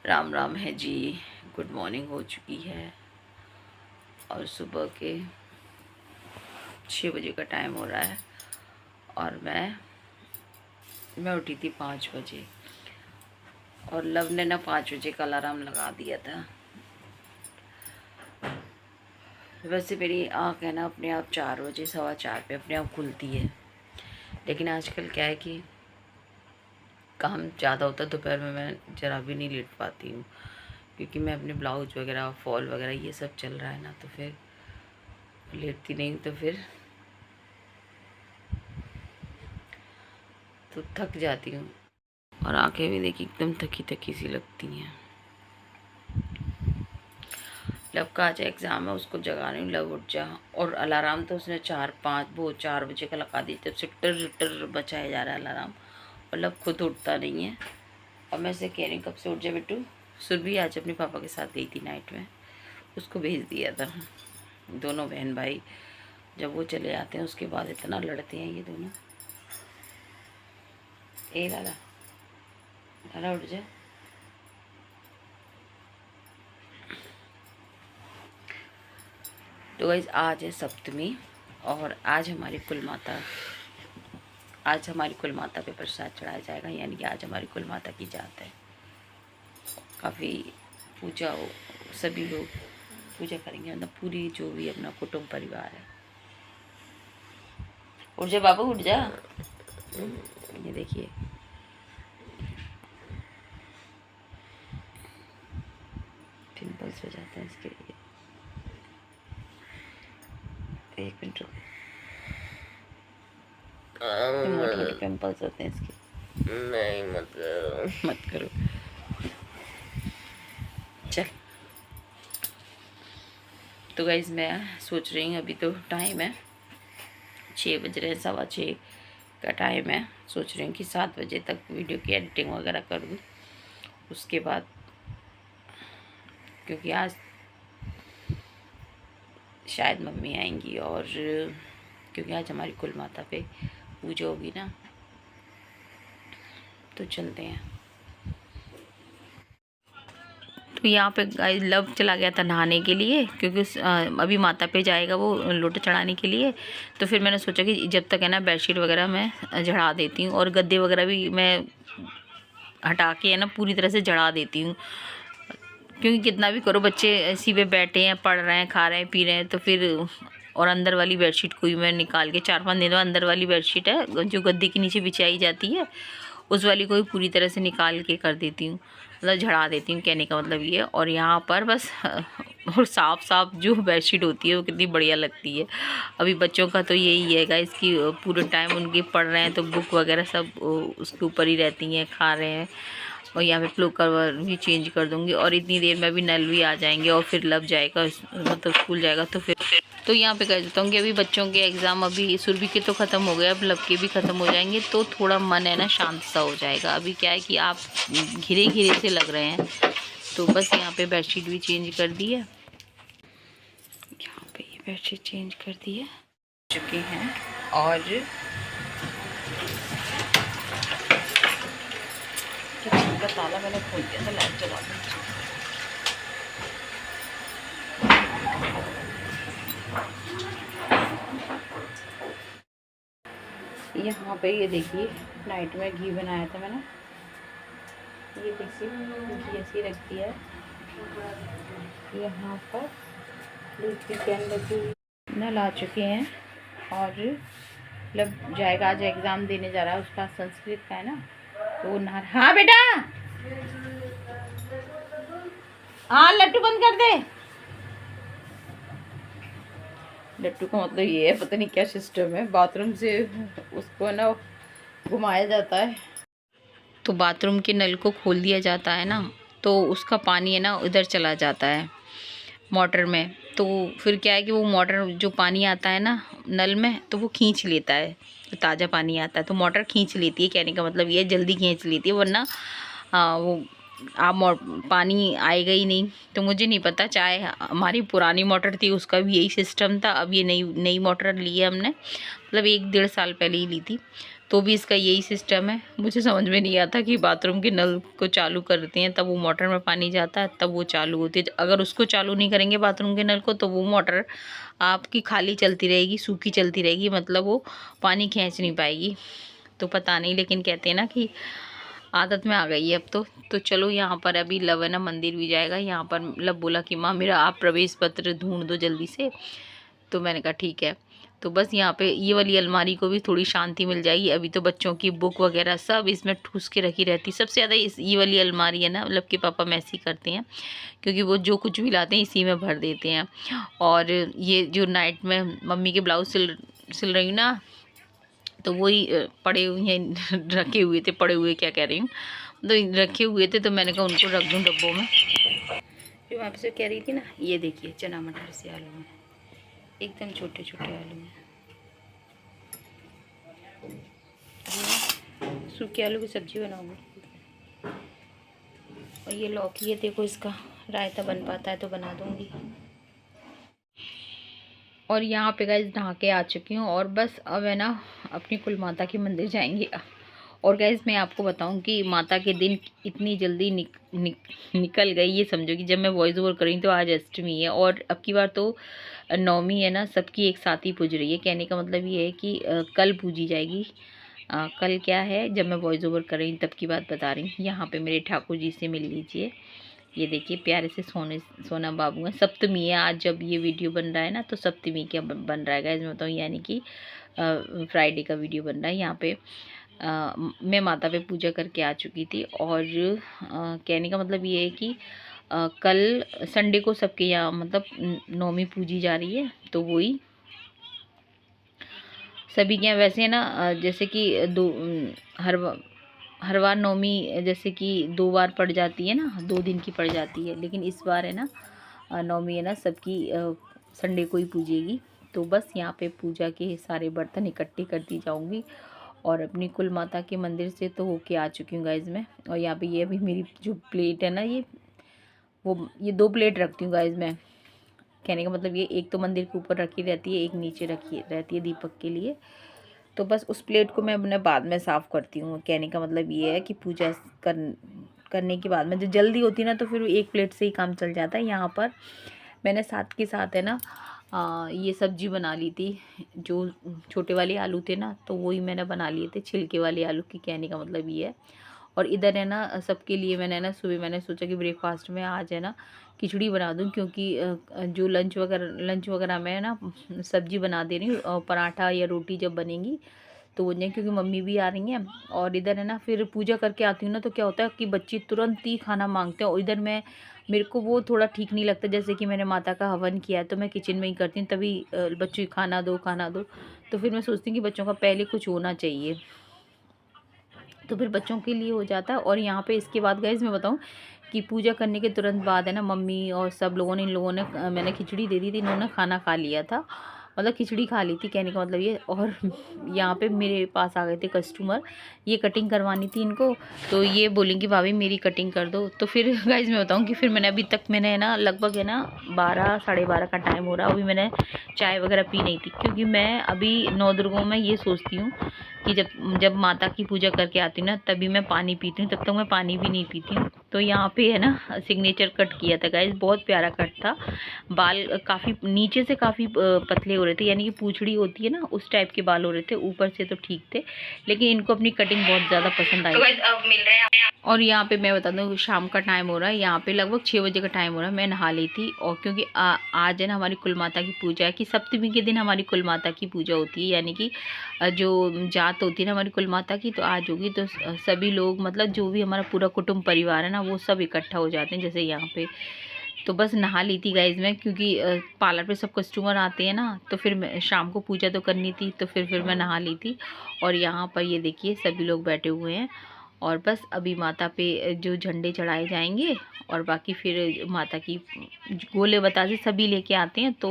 राम राम है जी। Good morning हो चुकी है और सुबह के 6 बजे का टाइम हो रहा है और मैं उठी थी 5 बजे और लव ने ना 5 बजे का अलार्म लगा दिया था। वैसे मेरी आँख है ना अपने आप 4 बजे 4:15 पे अपने आप खुलती है, लेकिन आजकल क्या है कि काम ज़्यादा होता है, दोपहर में मैं ज़रा भी नहीं लेट पाती हूँ क्योंकि मैं अपने ब्लाउज वगैरह फॉल वगैरह ये सब चल रहा है ना, तो फिर लेटती नहीं, तो थक जाती हूँ और आंखें भी देखी एकदम थकी थकी सी लगती हैं। लव का आज एग्ज़ाम है, उसको जगा रही हूँ, लव उठ जा। और अलार्म तो उसने 4 बजे का लगा दी, तब से टर टर बचाया जा रहा है अलार्म और लव खुद उठता नहीं है। और मैं से कह रही हूँ कब से उठ जा बेटू। सुरभि आज अपने पापा के साथ गई थी नाइट में, उसको भेज दिया था। दोनों बहन भाई जब वो चले जाते हैं उसके बाद इतना लड़ते हैं ये दोनों। ए लाला लाला उठ जा। तो गाइस आज है सप्तमी और आज हमारी कुल माता पे प्रसाद चढ़ाया जाएगा, यानी कि आज हमारी कुल माता की जात है। काफ़ी पूजा हो, सभी लोग पूजा करेंगे, मतलब पूरी जो भी अपना कुटुंब परिवार है। उठ जा बाबू उठ जा। ये देखिए पिंपल्स हो जाते हैं इसके लिए। एक मिनट रुको, मोटे मोटे पिंपल्स होते हैं इसके। नहीं मत करो चल। तो गाइज मैं सोच रही हूँ, अभी तो टाइम है 6 बज रहे हैं, 6:15 का टाइम है। सोच रही हूँ कि 7 बजे तक वीडियो की एडिटिंग वगैरह कर दूँ, उसके बाद क्योंकि आज शायद मम्मी आएंगी और क्योंकि आज हमारी कुल माता पे पूजा होगी ना, तो चलते हैं। तो यहाँ पे गाइस लव चला गया था नहाने के लिए, क्योंकि अभी माता पे जाएगा वो लोटा चढ़ाने के लिए। तो फिर मैंने सोचा कि जब तक है ना बेडशीट वगैरह मैं झड़ा देती हूँ और गद्दे वगैरह भी मैं हटा के है ना पूरी तरह से झड़ा देती हूँ, क्योंकि कितना भी करो बच्चे इसी पे बैठे हैं, पढ़ रहे हैं, खा रहे हैं, पी रहे हैं, तो फिर और अंदर वाली बेडशीट को भी मैं निकाल के 4-5 दिन में अंदर वाली बेडशीट है जो गद्दे के नीचे बिछाई जाती है, उस वाली को भी पूरी तरह से निकाल के कर देती हूँ, मतलब झड़ा देती हूँ, कहने का मतलब ये। और यहाँ पर बस और साफ जो बेडशीट होती है वो कितनी बढ़िया लगती है। अभी बच्चों का तो यही है गाइस कि पूरे टाइम उनके पढ़ रहे हैं तो बुक वगैरह सब उसके ऊपर ही रहती हैं, खा रहे हैं। और यहाँ पे फ्लो कवर भी चेंज कर दूँगी और इतनी देर में भी नल भी आ जाएंगे और फिर लव जाएगा, मतलब स्कूल जाएगा। तो यहाँ पे कह देता हूँ कि अभी बच्चों के एग्ज़ाम, अभी सुरभि के तो ख़त्म हो गए, अब लव के भी ख़त्म हो जाएंगे, तो थोड़ा मन है ना शांत सा हो जाएगा। अभी क्या है कि आप घिरे घिरे से लग रहे हैं, तो बस यहाँ पे बेडशीट भी चेंज कर दी है। यहाँ पे ये बेडशीट चेंज कर दी है चुके हैं और किचन का ताला मैंने खोल दिया था, लाइट जला दी। यहाँ पे ये देखिए नाइट में घी बनाया था मैंने, ये देखिए घी ऐसी रख दिया है। यहाँ पर दूसरी कैन रखी हुई नल आ चुके हैं और मतलब जाएगा, आज एग्ज़ाम देने जा रहा है, उसका संस्कृत का है ना, तो वो नहा। हाँ बेटा, हाँ लट्टू बंद कर दे। लट्टू का मतलब ये है, पता नहीं क्या सिस्टम है, बाथरूम से उसको ना घुमाया जाता है, तो बाथरूम के नल को खोल दिया जाता है ना, तो उसका पानी है ना उधर चला जाता है मोटर में। तो फिर क्या है कि वो मोटर जो पानी आता है ना नल में, तो वो खींच लेता है, तो ताज़ा पानी आता है तो मोटर खींच लेती है, कहने का मतलब ये जल्दी खींच लेती है, वरना वो पानी आएगा ही नहीं। तो मुझे नहीं पता, चाहे हमारी पुरानी मोटर थी उसका भी यही सिस्टम था, अब ये नई मोटर ली है हमने, मतलब 1-1.5 साल पहले ही ली थी। तो भी इसका यही सिस्टम है। मुझे समझ में नहीं आता कि बाथरूम के नल को चालू करते हैं तब वो मोटर में पानी जाता है, तब वो चालू होती है। अगर उसको चालू नहीं करेंगे बाथरूम के नल को तो वो मोटर आपकी खाली चलती रहेगी, सूखी चलती रहेगी, मतलब वो पानी खींच नहीं पाएगी। तो पता नहीं, लेकिन कहते हैं ना कि आदत में आ गई है अब तो चलो यहाँ पर अभी लव है ना मंदिर भी जाएगा। यहाँ पर लव बोला कि माँ मेरा आप प्रवेश पत्र ढूंढ दो जल्दी से। तो मैंने कहा ठीक है। तो बस यहाँ पे ये वाली अलमारी को भी थोड़ी शांति मिल जाएगी। अभी तो बच्चों की बुक वगैरह सब इसमें ठूस के रखी रहती। सबसे ज़्यादा ये वाली अलमारी है ना, मतलब कि पापा मैसी करते हैं, क्योंकि वो जो कुछ भी लाते हैं इसी में भर देते हैं। और ये जो नाइट में मम्मी के ब्लाउज सिल रही हूँ ना, तो वही पड़े हुए हैं, रखे हुए थे, पड़े हुए क्या कह रही हूँ, तो रखे हुए थे, तो मैंने कहा उनको रख दूँ डब्बों में। जो आपसे कह रही थी ना, ये देखिए चना मटर से आलू हैं, एकदम छोटे छोटे आलू हैं। सूखे आलू की सब्जी बनाऊंगी। और ये लौकी है, देखो इसका रायता बन पाता है तो बना दूंगी। और यहाँ पे गाइस नहा के आ चुकी हूँ और बस अब है ना अपनी कुल माता के मंदिर जाएंगे। और गाइस मैं आपको बताऊँ कि माता के दिन इतनी जल्दी निकल गई, ये समझो कि जब मैं वॉइस ओवर कर रही हूँ तो आज अष्टमी है और अब की बार तो नवमी है ना, सबकी एक साथ ही पूज रही है। कहने का मतलब ये है कि कल पूजी जाएगी। कल क्या है, जब मैं वॉइस ओवर कर रही हूँ तब की बात बता रही हूँ। यहाँ पे मेरे ठाकुर जी से मिल लीजिए। ये देखिए प्यारे से सोना बाबू है। सप्तमी है आज, जब ये वीडियो बन रहा है ना तो सप्तमी का बन रहा है गाइस, मैं बताऊँ, यानी कि फ्राइडे का वीडियो बन रहा है। यहाँ पे मैं माता पे पूजा करके आ चुकी थी। और कहने का मतलब ये है कि कल संडे को सबके यहाँ मतलब नवमी पूजी जा रही है, तो वही सभी के यहाँ वैसे है ना, जैसे कि हर बार नवमी जैसे कि 2 बार पड़ जाती है ना, 2 दिन की पड़ जाती है, लेकिन इस बार है ना नवमी है ना सबकी संडे को ही पूजेगी। तो बस यहाँ पे पूजा के सारे बर्तन इकट्ठे करती जाऊँगी और अपनी कुल माता के मंदिर से तो होके आ चुकी हूँ गाइज़ मैं। और यहाँ पे ये अभी मेरी जो प्लेट है ना, ये 2 प्लेट रखती हूँ गाइज़ मैं। कहने का मतलब ये एक तो मंदिर के ऊपर रखी रहती है, एक नीचे रखी रहती है दीपक के लिए। तो बस उस प्लेट को मैं अपने बाद में साफ़ करती हूँ। कहने का मतलब ये है कि पूजा करने के बाद में जो जल्दी होती है ना, तो फिर एक प्लेट से ही काम चल जाता है। यहाँ पर मैंने साथ के साथ है ना ये सब्जी बना ली थी। जो छोटे वाले आलू थे ना, तो वही मैंने बना लिए थे, छिलके वाले आलू की। कहने का मतलब ये है। और इधर है ना सबके लिए मैंने ना सुबह मैंने सोचा कि ब्रेकफास्ट में आज है ना खिचड़ी बना दूं, क्योंकि जो लंच वगैरह में है ना सब्जी बना दे रही हूँ। पराठा या रोटी जब बनेगी तो वो नहीं, क्योंकि मम्मी भी आ रही हैं। और इधर है ना फिर पूजा करके आती हूँ ना, तो क्या होता है कि बच्चे तुरंत ही खाना मांगते हैं। और इधर मेरे को वो थोड़ा ठीक नहीं लगता। जैसे कि मैंने माता का हवन किया है तो मैं किचन में ही करती हूँ, तभी बच्चों को खाना दो। तो फिर मैं सोचती हूँ कि बच्चों का पहले कुछ होना चाहिए, तो फिर बच्चों के लिए हो जाता है। और यहाँ पे इसके बाद गाइस मैं बताऊँ कि पूजा करने के तुरंत बाद है ना मम्मी और सब लोगों ने, इन लोगों ने, मैंने खिचड़ी दे दी थी, इन्होंने खाना खा लिया था, मतलब खिचड़ी खा ली थी। कहने का मतलब ये। और यहाँ पे मेरे पास आ गए थे कस्टमर, ये कटिंग करवानी थी इनको, तो ये बोलेंगी भाभी मेरी कटिंग कर दो। तो फिर गाइस मैं बताऊँ कि फिर मैंने अभी तक मैंने ना लगभग है ना 12 साढ़े 12 का टाइम हो रहा, अभी मैंने चाय वगैरह पी नहीं थी, क्योंकि मैं अभी नवदुर्गों में ये सोचती हूँ कि जब माता की पूजा करके आती हूँ ना तभी मैं पानी पीती हूँ, तब तक मैं पानी भी नहीं पीती हूँ। तो यहाँ पे है ना सिग्नेचर कट किया था गाइस, बहुत प्यारा कट था। बाल काफ़ी नीचे से काफ़ी पतले हो रहे थे, यानी कि पूंछड़ी होती है ना उस टाइप के बाल हो रहे थे, ऊपर से तो ठीक थे, लेकिन इनको अपनी कटिंग बहुत ज़्यादा पसंद आई। तो गाइस अब मिल रहे हैं। और यहाँ पे मैं बता दूँ शाम का टाइम हो रहा है, यहाँ पे लगभग 6 बजे का टाइम हो रहा है। मैं नहा ली थी, और क्योंकि आज है ना हमारी कुल माता की पूजा है, कि सप्तमी के दिन हमारी कुल माता की पूजा होती है, यानी कि जो जात होती है ना हमारी कुल माता की, तो आज होगी। तो सभी लोग मतलब जो भी हमारा पूरा कुटुंब परिवार है ना, वो सब इकट्ठा हो जाते हैं जैसे यहाँ पे। तो बस नहा ली थी गाइज मैं, क्योंकि पार्लर पे सब कस्टमर आते हैं ना, तो फिर शाम को पूजा तो करनी थी, तो फिर मैं नहा ली थी। और यहाँ पर ये देखिए सभी लोग बैठे हुए हैं, और बस अभी माता पे जो झंडे चढ़ाए जाएंगे, और बाकी फिर माता की गोले बतासे सभी लेके आते हैं, तो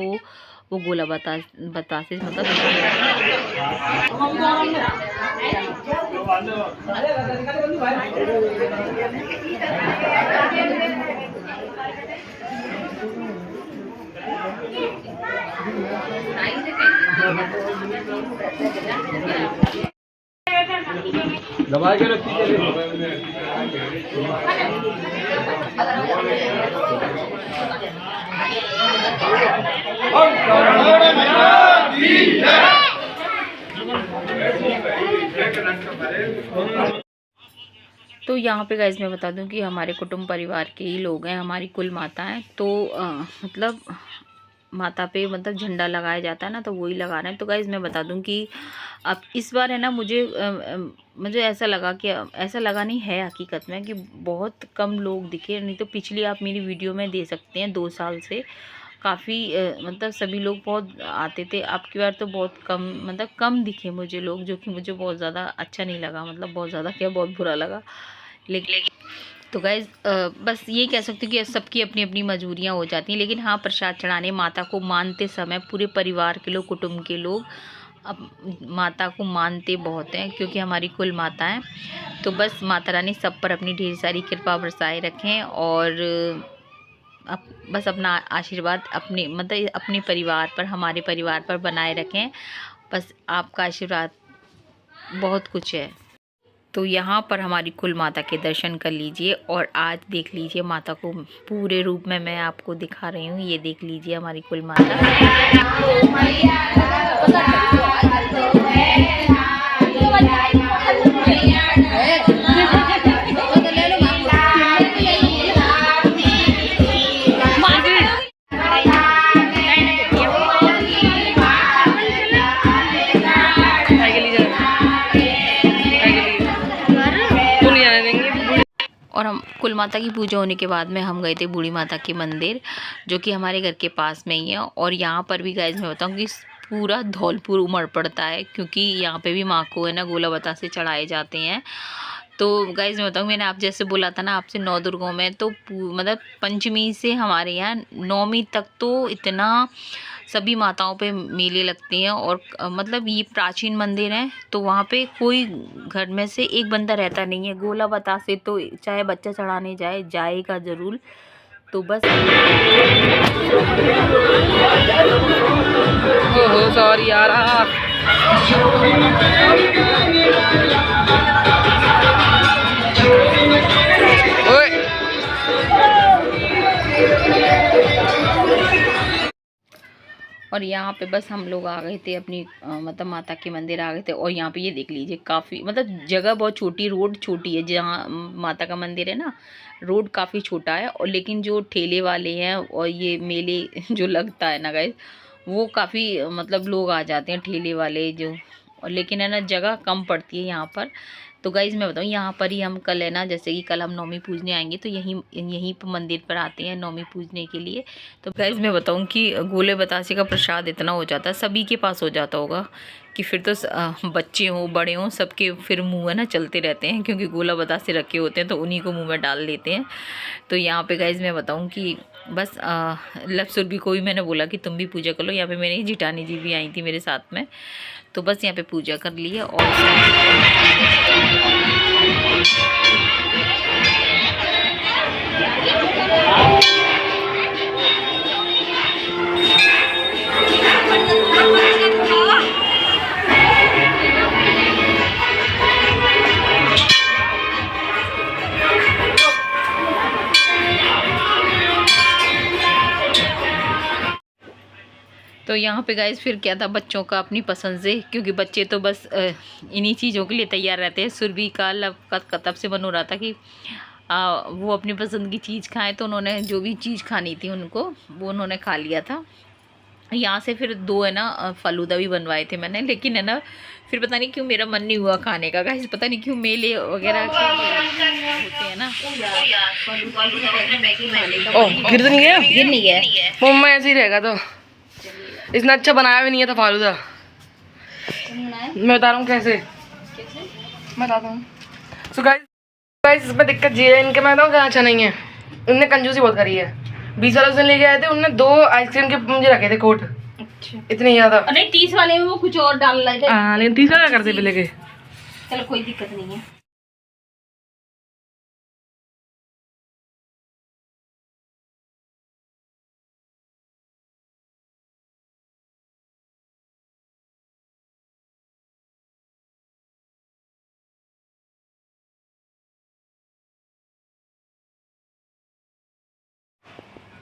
वो गोला बतासे मतलब दबा के रखी तो यहाँ पे गाइस मैं बता दूं कि हमारे कुटुंब परिवार के ही लोग हैं, हमारी कुल माता हैं। तो मतलब माता पे मतलब झंडा लगाया जाता है ना, तो वही लगा रहे हैं। तो गाइस मैं बता दूं कि अब इस बार है ना, मुझे ऐसा लगा कि ऐसा लगा नहीं है हकीकत में कि बहुत कम लोग दिखे। नहीं तो पिछली आप मेरी वीडियो में दे सकते हैं 2 साल से काफ़ी मतलब सभी लोग बहुत आते थे। अब की बार तो बहुत कम, मतलब कम दिखे मुझे लोग, जो कि मुझे बहुत ज़्यादा अच्छा नहीं लगा। मतलब बहुत ज़्यादा क्या, बहुत बुरा लगा। लेकिन तो गाइज़ बस ये कह सकते हो कि सबकी अपनी अपनी मजबूरियाँ हो जाती हैं। लेकिन हाँ, प्रसाद चढ़ाने माता को मानते समय पूरे परिवार के लोग, कुटुंब के लोग अब माता को मानते बहुत हैं, क्योंकि हमारी कुल माता है। तो बस माता रानी सब पर अपनी ढेर सारी कृपा बरसाए रखें, और बस अपना आशीर्वाद अपने मतलब अपने परिवार पर, हमारे परिवार पर बनाए रखें। बस आपका आशीर्वाद बहुत कुछ है। तो यहाँ पर हमारी कुल माता के दर्शन कर लीजिए, और आज देख लीजिए माता को पूरे रूप में मैं आपको दिखा रही हूँ। ये देख लीजिए हमारी कुल माता। और हम कुल माता की पूजा होने के बाद में हम गए थे बूढ़ी माता के मंदिर, जो कि हमारे घर के पास में ही है। और यहाँ पर भी गाइस मैं बताऊँ कि पूरा धौलपुर उमड़ पड़ता है, क्योंकि यहाँ पे भी माँ को है ना गोला बतासे चढ़ाए जाते हैं। तो गाइस मैं बताऊँ, मैंने आप जैसे बोला था ना आपसे 9 दुर्गों में, तो मतलब पंचमी से हमारे यहाँ नौमी तक तो इतना सभी माताओं पे मेले लगते हैं। और मतलब ये प्राचीन मंदिर है, तो वहाँ पे कोई घर में से एक बंदा रहता नहीं है। गोला बतासे तो चाहे बच्चा चढ़ाने जाएगा ज़रूर। तो बस ओहो सॉरी यार। ओए और यहाँ पे बस हम लोग आ गए थे अपनी मतलब माता के मंदिर आ गए थे। और यहाँ पे ये देख लीजिए काफ़ी मतलब जगह बहुत छोटी, रोड छोटी है जहाँ माता का मंदिर है ना, रोड काफ़ी छोटा है। और लेकिन जो ठेले वाले हैं और ये मेले जो लगता है ना गाइस, वो काफ़ी मतलब लोग आ जाते हैं ठेले वाले जो। और लेकिन है ना जगह कम पड़ती है यहाँ पर। तो गाइज़ मैं बताऊँ, यहाँ पर ही हम कल है ना, जैसे कि कल हम नौमी पूजने आएंगे, तो यहीं पर मंदिर पर आते हैं नौमी पूजने के लिए। तो गाइज़ मैं बताऊँ कि गोले बतासे का प्रसाद इतना हो जाता है, सभी के पास हो जाता होगा कि फिर तो बच्चे हों बड़े हों सबके फिर मुंह है ना चलते रहते हैं, क्योंकि गोला बतासे रखे होते हैं तो उन्हीं को मुंह में डाल लेते हैं। तो यहाँ पे गाइज़ मैं बताऊँ कि बस लफ्सुर भी कोई मैंने बोला कि तुम भी पूजा कर लो। यहाँ पे मेरी जिठानी जी भी आई थी मेरे साथ में, तो बस यहाँ पे पूजा कर ली है। और तो यहाँ पे गाइस फिर क्या था, बच्चों का अपनी पसंद से, क्योंकि बच्चे तो बस इन्हीं चीज़ों के लिए तैयार रहते हैं। सुरभि का लब का तब से मन हो रहा था कि वो अपनी पसंद की चीज़ खाएं, तो उन्होंने जो भी चीज़ खानी थी उनको वो उन्होंने खा लिया था। यहाँ से फिर 2 है ना फालूदा भी बनवाए थे मैंने, लेकिन है ना फिर पता नहीं क्यों मेरा मन नहीं हुआ खाने का गाइस। पता नहीं क्यों मेले वगैरह होते हैं ना, ओह गिर तो नहीं गया? गिर नहीं गया। मम्मा ऐसे ही रहेगा। तो इतना अच्छा बनाया भी नहीं है था फालूदा। मैं बता रहा हूँ कैसे, मैं बताता हूँ। सो गाइस इसमें दिक्कत ये है, इनके मैं बताऊँ क्या अच्छा नहीं है, उनने कंजूसी बहुत करी है। 20 वाले उस दिन लेके आए थे, उनने 2 आइसक्रीम के मुझे रखे थे कोट। अच्छा इतने ज़्यादा नहीं, 30 वाले में वो कुछ और डाल रहे थे। हाँ लेकिन 30 वाला करते पहले के। चलो कोई दिक्कत नहीं है।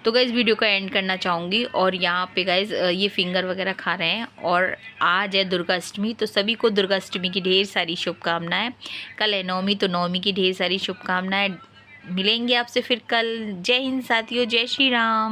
तो गाइज़ वीडियो का एंड करना चाहूँगी। और यहाँ पे गाइज़ ये फिंगर वगैरह खा रहे हैं। और आज है दुर्गा अष्टमी, तो सभी को दुर्गा अष्टमी की ढेर सारी शुभकामनाएं। कल है नवमी, तो नवमी की ढेर सारी शुभकामनाएं। मिलेंगे आपसे फिर कल। जय हिंद साथियों, जय श्री राम।